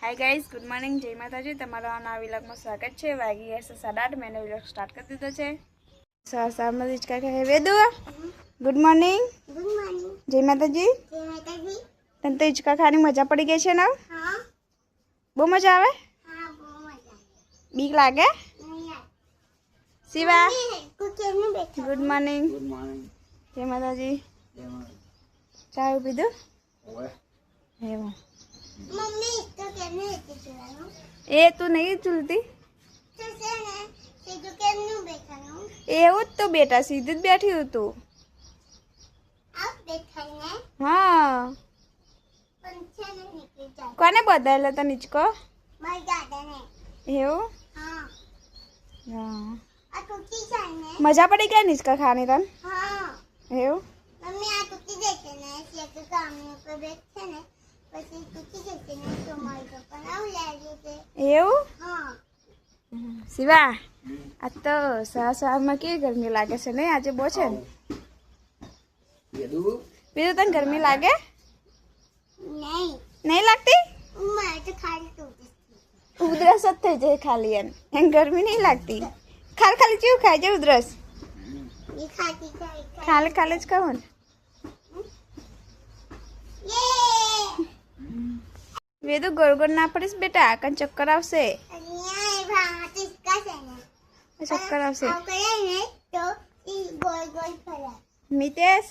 Hi guys, good morning, जय माताजी। तमारा नवा व्लॉग में स्वागत है। वागी है 8:30। मैंने व्लॉग स्टार्ट कर दीधो छे। सामने हिचका कहे Vedu good morning. Good morning. जय माताजी। जय माताजी। तने तो हिचका खानी मजा पड़ी गई है ना? हाँ। बहु मजा आवे? हाँ, बहुत मजा। बीक लागे? नहीं यार। Shiva good morning. Good morning. जय माताजी। जय माता। चाय पीधु? ओए एवं मम्मी इसको केमने लेके चलानो? ए तू नहीं चलती? तो से ने से जो केमने बैठानो? એવું જ તો બેટા સીધી જ બેઠી હું તું। आप बैठाने हाँ पंछी ने निकल जाए। કોને બધાયેલો તો નીચકો? मर जाता ने। એવું? हाँ। हाँ आ टूटी जाने। મજા પડી ગઈ નીચકા ખાની તને? हाँ। એવું? मम्मी आ टूटी देते ने से के काम पे बैठे ने પછી ટૂટી જશે ને તો મારી પપ્પા ના લાગે છે। એવું? हाँ। શિવા આ તો સવારમાં કેવી ગરમી લાગે છે નહીં? આજે બહુ છે ને? વેદુ બીજું તને ગરમી લાગે? नहीं નહીં લાગતી? मैं तो खाली टूटी। ઉધરસ જ થઈ જાય ખાલી એમ ગરમી નહીં લાગતી? ખાલી ખાલી કેવું ખાય છે ઉધરસ? ये खाती ખાલી ખાલી જ ખાવું ને? ये વેદુ ગોળ ગોળ ના પડીશ બેટા, કાન ચક્કર આવશે। અહીંયા એ ભાત इसका છે ને ચક્કર આવશે। આવ કરે ને તો ઈ ગોળ ગોળ ફરે। મિતેશ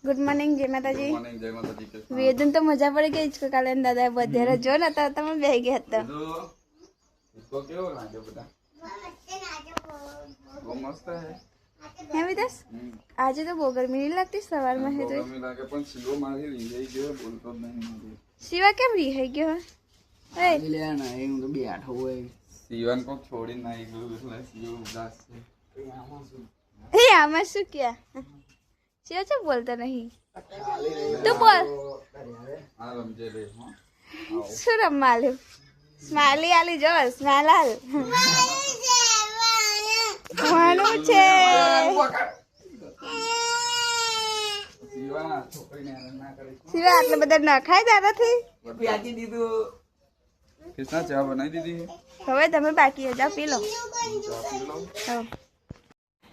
ગુડ મોર્નિંગ, જય માતાજી। મોર્નિંગ જય માતાજી કે વેદન તો મજા પડી ગઈ હિચકો કાલે દાદા બધેરે જો ને તો તમે બેહી ગયા હતા। વેદુ इसको કેવો લાગે બેટા? મસ્ત નાજો બહુ મસ્ત હે। હે મિતેશ આજે તો બહુ ગરમી નહીં લાગતી સવારમાં? હે તો ગરમી લાગે પણ સીધો મારી રીંજાઈ ગયો, બોલતો જ નહીં મારી। શિવા કેમ રીહાઈ ગયો? એ લે ના એ હું તો બેઠો હોય સીવન કો છોડી ના ગયો એટલે સીવો ઉદાસ છે। આમાં શું એ આમાં શું ક્યાં શિવા છે બોલતો નહીં? તું બોલ આ રમજે રે હા શું રમવા આલ્યું? સ્માઈલી આલી જો સ્માઈલ આલ વાનું છે। સીવા છોકરીને હેરાન ના કરે। શિવા આટલા બધા ન ખાય તારાથી? આપી દીધું કિસના ચા બનાવી દીધી હવે તમે બાકી જાઓ પી લો। હા।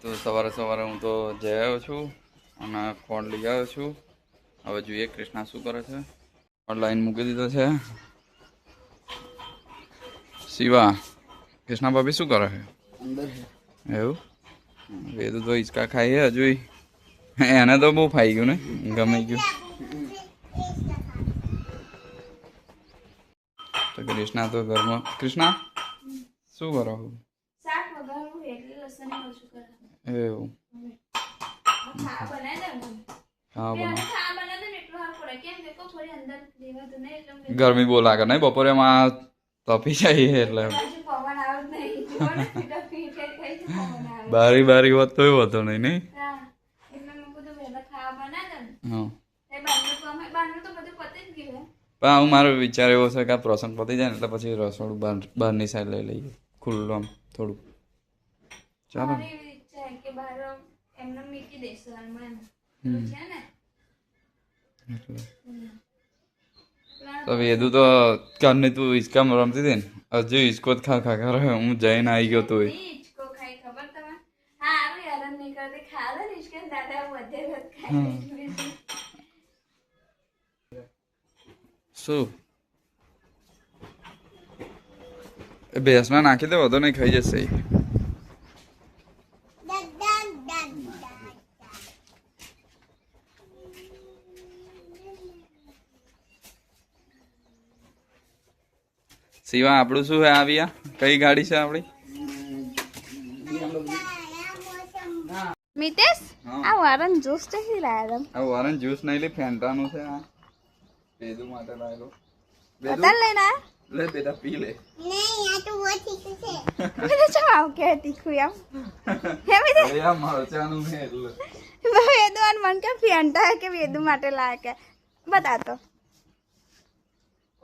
તો સવારે સવારે હું તો જઈ આવ્યો છું અને ફોન લઈ આવ્યો છું। હવે જોઈએ કૃષ્ણા શું કરે છે। ઓનલાઈન મૂકી દીધો છે। શિવા કૃષ્ણા ભાભી શું કરે છે? અંદર એવું? વેદુ તો હિંચકા ખાઈ છે હજુ, એને તો બહુ ફાઈ ગયું ને, ગમી ગયું। તો કૃષ્ણા તો ઘરમાં કૃષ્ણા શું કરો? શાક વઘારવું એટલે લસણ ઓછું કરે। એવું ખા બનાવી દે ને હા બના ખા બનાવી દે એટલું સારું પડે કેમ કે કો થોડી અંદર દેવા તો નહીં એટલે ગરમી બહુ લાગે નહીં બપોરે માં તપી જાય એટલે બાજુ પવન આવે જ નહીં જોને ફીટા ફીટે કઈ પવન આવે। બારી હોત તોય વાંધો નહીં નહીં હા એટલે મેં બધું વહેલા ખાવા બનાવી દે ને હા એ બારનું તો બધું પતી જ ગયું। પણ આવું મારો વિચાર એવો છે કે આ પ્રસંગ પતી જાય ને એટલે પછી રસોડું બહારની સાઈડ લઈ લઈએ ખુલ્લું આમ થોડું ચાલો મારી એવી ઈચ્છા છે કે બહાર એમને મૂકી દઈશું હનુમાન છે ને એટલે તો વેદુ તો કાલની તું હિંચકામાં રમતી હતી ને હજુ હિંચકો જ ખા ખા કરે હું જઈને આવી ગયો તોય ઈચકો ખાઈ ખબર તમે? હા આવું હેરાન નહીં કરતી ખા લે ઈચકે દાદા વધે વધ ખાઈ શું એ ભેંસમાં નાખી દે વધુ નહીં ખાઈ જશે શિવા આપણું શું હે આવ્યા કઈ ગાડી છે આપણી? મિતેશ આ વારન જોશ ક્યાંથી લાયા તમે? આ વારન જ્યુસ નહીં લે ફેન્ટાનું છે આ વેદુ માટે લાવેલો બતાલ લઈને આયા? લે બેટા પી લે નહીં આ તો બહુ તીખું છે। મેં તો આવ કે તીખું એમ હે મિતેશ અરે આ મરચાનું છે એટલે વેદુ આન મન કે ફેંટા કે વેદુ માટે લાયા કે બતા તો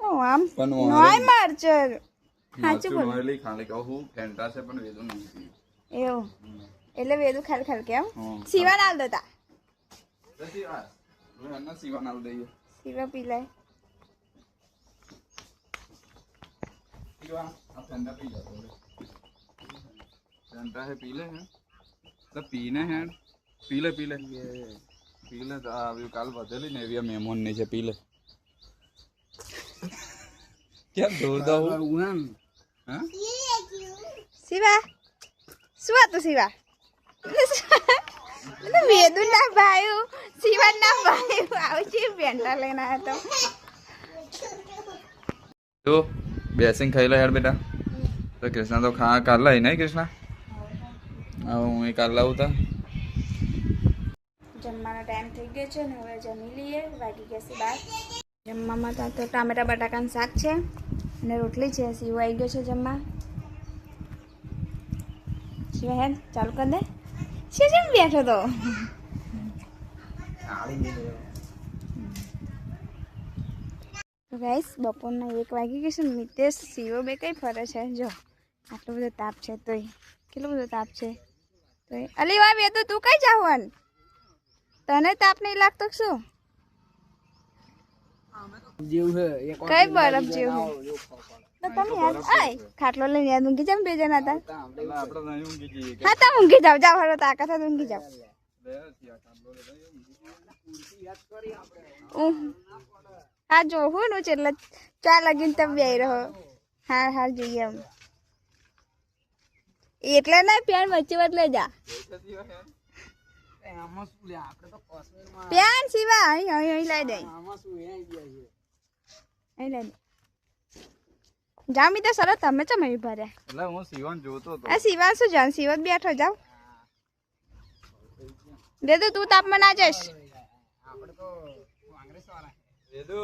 ઓ આમ પણ નોય મારચર સાચું બોલ નોયલી ખાલી કહું ફેન્ટા છે પણ વેદુ નહીં એવું એટલે વેદુ ખાલી ખાલી કેમ હા શિવા નાલ દેતા શિવા નાલ દઈએ શિવા પી લે ठंडा पी जाओ ठंडा है पी ले हैं तो पीने हैं पी ले तो अभी काल बदली ने भी मेहमान नीचे पी ले क्या दौड़ता हूँ हाँ શિવા શું હતું શિવા વેદુ ના ભાઈ શિવા ના ભાઈ આવશે પેન્ટા લઈને આવ્યો तो बेसिंग खाई लो यार बेटा तो कृष्णा तो खा काला ही नहीं कृष्णा હું એ કાલ લાવું તા જમવાનો ટાઈમ થઈ ગયો છે ને હવે જમી લઈએ વાગી ગયા છે 12 જમવામાં તો ટામેટા બટાકાનું શાક છે અને રોટલી છે સીવો આવી ગયો છે જમવા શિવા હેડ ચાલુ કર દે છે જેમ બેઠો તો તો ગાઈસ બપોરના 1 વાગી ગયો છે ને મિતેશ સીવો બે કઈ ફરે છે જો આટલો બધો તાપ છે તોય કેટલો બધો તાપ છે તોય અલી વા બે તો તું કઈ જાવન તને તાપ નહીં લાગતો શું કઈ બરફ જેવું તો તમે યાર આય ખાટલો લઈને યાદ ઊંઘી જાવ બે જણા હતા હા તમે ઊંઘી જાવ જાવ હરો તાકાત હોય ઊંઘી જાવ હા જો હું નું છે એટલે ચા લગીને તમે બે રહો હા જોઈએ એમ એટલે ના પ્યાન વચ્ચે બદલે જા પ્યાન સિવા અહીં લઈ દે અહીં લઈ દે જાવ મી તો સરસ તમે ચમ અહીં ભર્યા એટલે હું સીવન જોતો તો આ સિવા શું જાણ સિવત બેઠો જાવ દે તો તું તાપમાં ના જઈશ વેદુ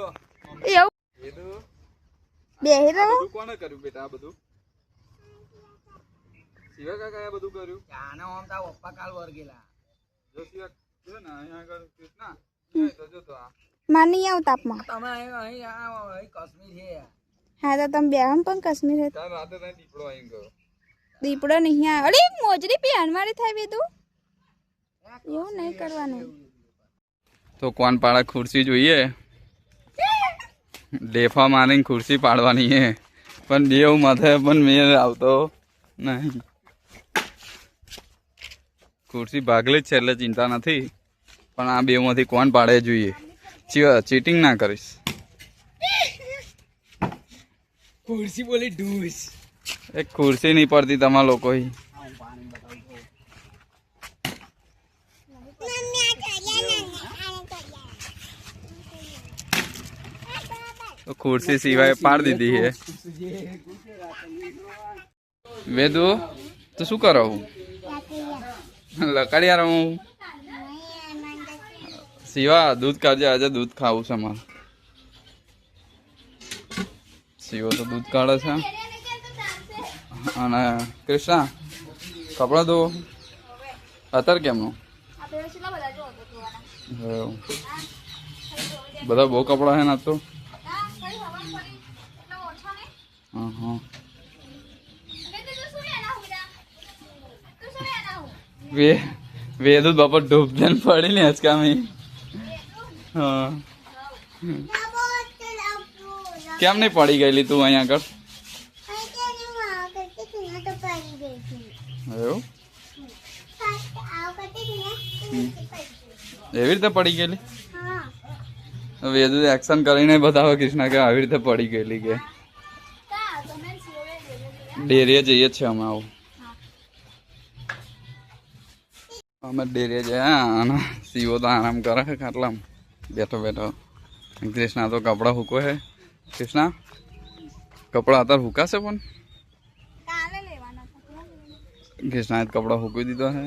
એવું વેદુ બેહી રહો બધું કોણે કર્યું બેટા આ બધું શિવા કાકાએ બધું કર્યું આના ઓમ તા પપ્પા કાલ વર્ગેલા જો શિવા જો ને અહીંયા આગળ કૃષ્ણા નહીં તો જો તો આ માં નહીં આવું તાપમાં તમે અહીં કાશ્મીર છે હા તો તમે બે આમ પણ કાશ્મીર હે કાલ રાતે તને દીપડો આવી ગયો દીપડો નહીં આ અરે મોજરી પી મારી થાય બે તું એવું નહીં કરવાનું તો કોણ પાડે ખુરશી જોઈએ ડેફા મારીને ખુરશી પાડવાની હે પણ દેવ માથે પણ મેળ આવતો નહીં ખુરશી ભાગલી જ છે એટલે ચિંતા નથી પણ આ બેમાંથી કોણ પાડે જોઈએ ચીટિંગ ના કરીશ ખુરશી બોલી ઢૂસ એક ખુરશી નહીં પડતી તમારા લોકો તો ખુરશી સિવાય પાડી દીધી છે વેદુ તો શું કરો હું લકડિયા રહું સિવા દૂધ કાઢજે આજે દૂધ ખાવું છે મારે સિવો તો દૂધ કાઢે છે અને કૃષ્ણા કપડાં ધો અત્યારે કેમનું બધા બહુ કપડાં છે ને તો હા વેદુ બાપા ડૂબ દે પડી ને હચકામી હા કેમ નહીં પડી ગયેલી તું અહીંયા આગળ એવું એવી રીતે પડી ગયેલી વેદુ એક્શન કરીને બતાવે કૃષ્ણા કે આવી રીતે પડી ગયેલી કે ડેરીએ જઈએ છીએ અમે આવું અમે ડેરીએ જયા અને સીવો તો આરામ કરે છે ખાટલામાં બેઠો બેઠો કૃષ્ણા તો કપડાં હૂકો છે કૃષ્ણા કપડાં અત્યારે હુકાશે પણ કૃષ્ણાએ કપડાં હૂકી દીધો છે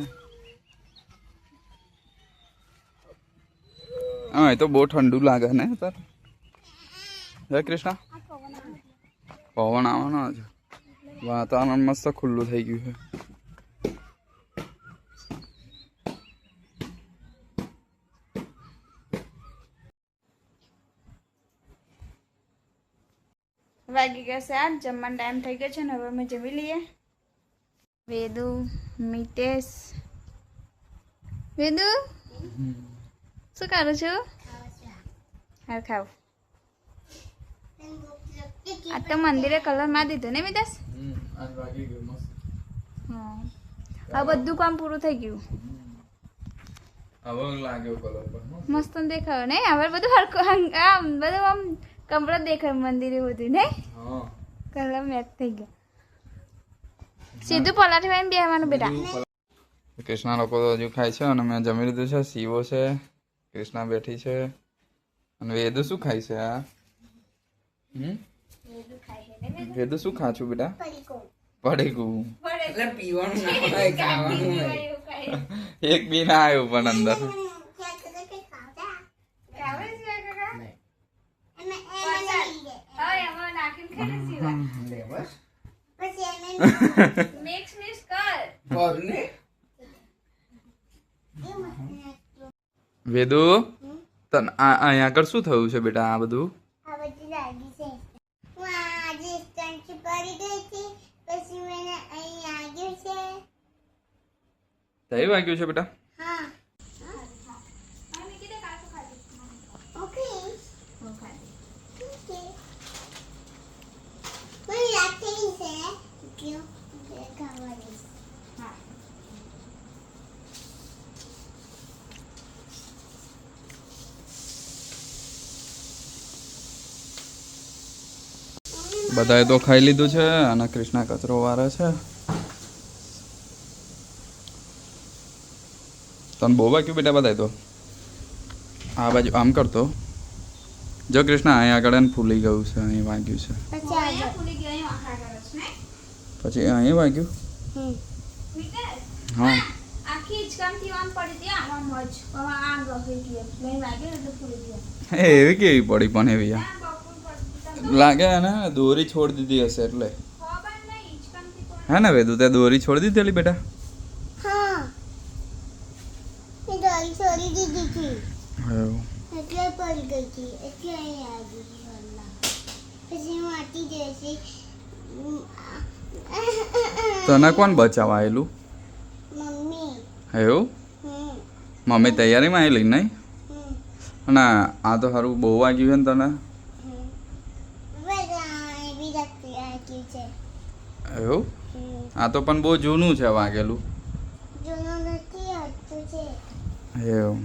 હા એ તો બહુ ઠંડુ લાગે ને અત્યારે હે કૃષ્ણા પવન આવવાનો છે વાતાવરણ મસ્ત ખુલ્લું થઈ ગયું છે વાગી ગયા છે 8 જમવાનો ટાઈમ થઈ ગયો છે ને હવે અમે જમી લઈએ વેદુ મિતેશ વેદુ શું કરો છો હા ખાવ આ તો મંદિરે કલર મારી દીધો ને મિતેશ? આજ વાગી ગયું મસ્ત. હા, હવે બધું કામ પૂરું થઈ ગયું. હવે લાગ્યો કલર પણ હો. મસ્ત દેખાયો ને? હવે બધું હરખું આમ બધું આમ કમ્પ્લીટ દેખાય મંદિરે બધું ને? હા કલર મેચ થઈ ગયા. સીધું પલાઠી વાળીને બેહવાનું બેટા. કૃષ્ણા લોકો તો હજુ ખાય છે અને મેં જમી લીધું છે. શિવો છે, કૃષ્ણા બેઠી છે અને વેદુ શું ખાય છે? આ વેદુ શું ખાચું બેટા? પડીકું. એટલે પીવાનું ના હોય, ખાવાનું હોય. એક બી ના આવ્યું પણ અંદર. લે બસ. મિક્સ મિક્સ કર. કર ને. વેદુ તન અહીંયા આગળ શું થયું છે બેટા? આ બધું આ બધી લાગી છે. હું આજે સ્ટન્ટ પડી ગઈ હતી, પછી મને અહીં આવ્યું છે. થઈ વાગ્યું છે બેટા? હા ઓકે ઓકે. મને યાદ થઈ છે ક્યું ખાવા દઈશ. બધાએ તો ખાઈ લીધું છે અને કૃષ્ણા કચરો વારે છે. તને બહુ વાગ્યું બેટા? બધાએ તો આ બાજુ આમ કરતો જો કૃષ્ણા અહીંયા આગળ ને ફૂલી ગયું છે, અહીં વાગ્યું છે, પછી આગળ ફૂલી ગયો અહીં આખા કરે છે ને? પછી અહીં વાગ્યું. મિતેશ, હા આખી હિંચકામથી આમ પડી હતી આમાં મજ. હવે આ ગઈ ગઈ નહીં વાગ્યો એટલે ફૂલી ગયો. એવી કેવી પડી પણ એવી આ? આ બપોર પડતી લાગે ને દોરી છોડી દીધી હશે એટલે. ખબર નહીં હિંચકામથી પડી. હે ને વેદુ, તે દોરી છોડી દીધેલી બેટા? હા મેં ડોરી છોડી દીધી હતી એવું. એટલે પડી ગઈ હતી, એટલે અહીં આવી ગઈ વલ્લા. પછી હું આટી જઈશી. તને કોણ બચાવવા આવેલું? મમ્મી એવું? હમ મમ્મી તૈયારીમાં આવેલી નહીં? હમ અને આ તો સારું બહુ વાગ્યું છે ને તને? એવી રાખતી આટી છે. એવું? આ તો પણ બહુ જૂનું છે વાગેલું. જૂનો નથી હતું છે. એવું.